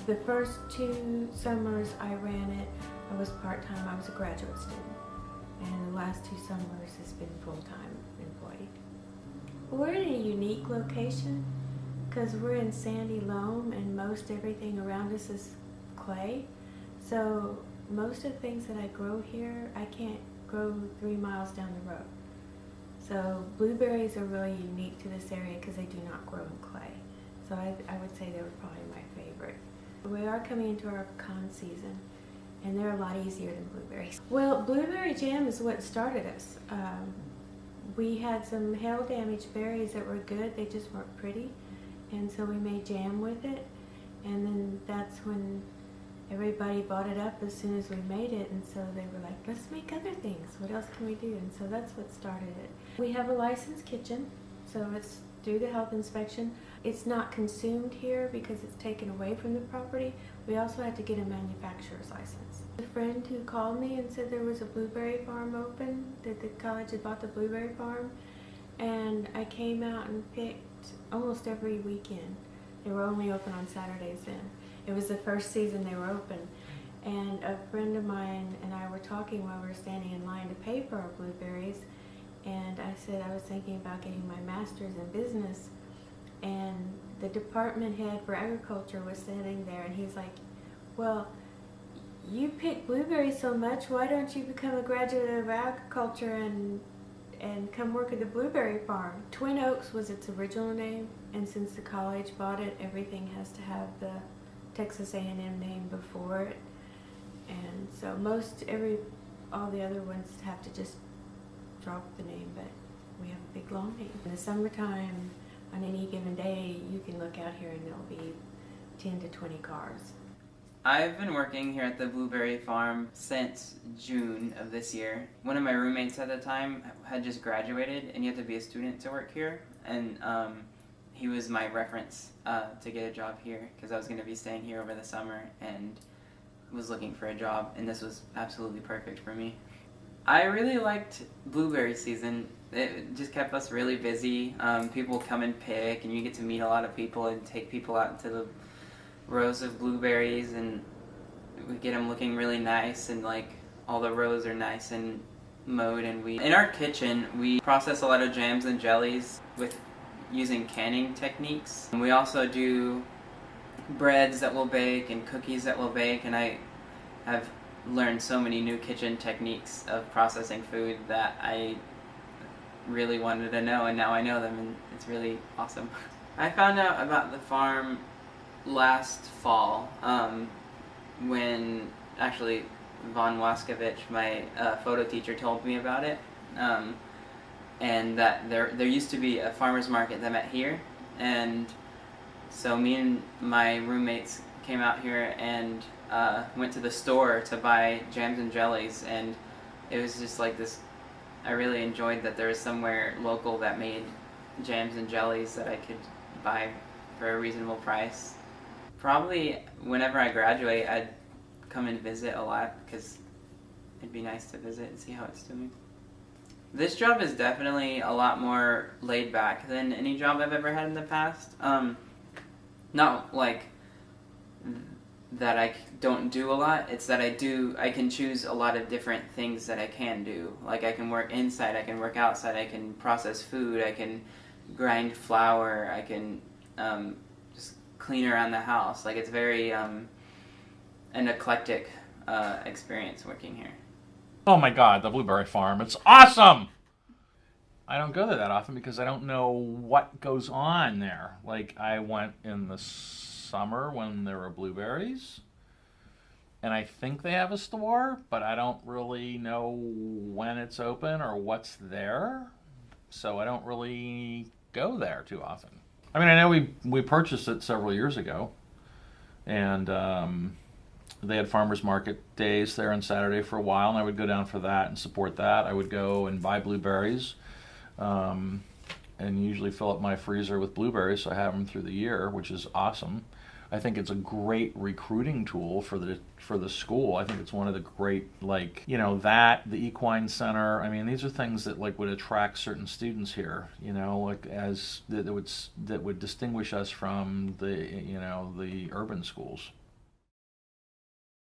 The first 2 summers I ran it, I was part-time. I was a graduate student. And the last 2 summers has been full-time employee. We're in a unique location because we're in sandy loam and most everything around us is clay. So most of the things that I grow here, I can't grow 3 miles down the road. So blueberries are really unique to this area because they do not grow in clay. So I would say they were probably my favorite. We are coming into our pecan season, and they're a lot easier than blueberries. Well, blueberry jam is what started us. We had some hail-damaged berries that were good, they just weren't pretty, and so we made jam with it, and then that's when everybody bought it up as soon as we made it, and so they were like, let's make other things. What else can we do? And so that's what started it. We have a licensed kitchen, so it's through the health inspection. It's not consumed here because it's taken away from the property. We also had to get a manufacturer's license. A friend who called me and said there was a blueberry farm open, that the college had bought the blueberry farm, and I came out and picked almost every weekend. They were only open on Saturdays then. It was the first season they were open, and a friend of mine and I were talking while we were standing in line to pay for our blueberries, and I said I was thinking about getting my master's in business, and the department head for agriculture was sitting there, and he's like, well, you pick blueberries so much, why don't you become a graduate of agriculture and come work at the blueberry farm? Twin Oaks was its original name, and since the college bought it, everything has to have the Texas A&M name before it, and so all the other ones have to just drop the name, but we have a big long name. In the summertime, on any given day, you can look out here and there'll be 10 to 20 cars. I've been working here at the blueberry farm since June of this year. One of my roommates at the time had just graduated, and you have to be a student to work here, and he was my reference to get a job here because I was going to be staying here over the summer and was looking for a job, and this was absolutely perfect for me. I really liked blueberry season. It just kept us really busy. People come and pick, and you get to meet a lot of people and take people out into the rows of blueberries, and we get them looking really nice, and like all the rows are nice and mowed. And in our kitchen we process a lot of jams and jellies with using canning techniques. And we also do breads that we'll bake and cookies that we'll bake, and I have learned so many new kitchen techniques of processing food that I really wanted to know, and now I know them, and it's really awesome. I found out about the farm last fall when actually Von Waskovich, my photo teacher, told me about it, and that there used to be a farmer's market that met here, and so me and my roommates came out here and went to the store to buy jams and jellies, and it was just like this. I really enjoyed that there was somewhere local that made jams and jellies that I could buy for a reasonable price. Probably whenever I graduate, I'd come and visit a lot because it'd be nice to visit and see how it's doing. This job is definitely a lot more laid back than any job I've ever had in the past. Not like that I don't do a lot, it's that I can choose a lot of different things that I can do. Like I can work inside, I can work outside, I can process food, I can grind flour, I can just clean around the house. Like it's very an eclectic experience working here. Oh my God, the blueberry farm, it's awesome! I don't go there that often because I don't know what goes on there. Like I went in the summer when there were blueberries, and I think they have a store, but I don't really know when it's open or what's there, so I don't really go there too often. I mean, I know we purchased it several years ago, and they had farmers market days there on Saturday for a while, and I would go down for that and support that. I would go and buy blueberries, and usually fill up my freezer with blueberries, so I have them through the year, which is awesome. I think it's a great recruiting tool for the school. I think it's one of the great, like, you know, the equine center. I mean, these are things that like would attract certain students here, you know, like that would distinguish us from the urban schools.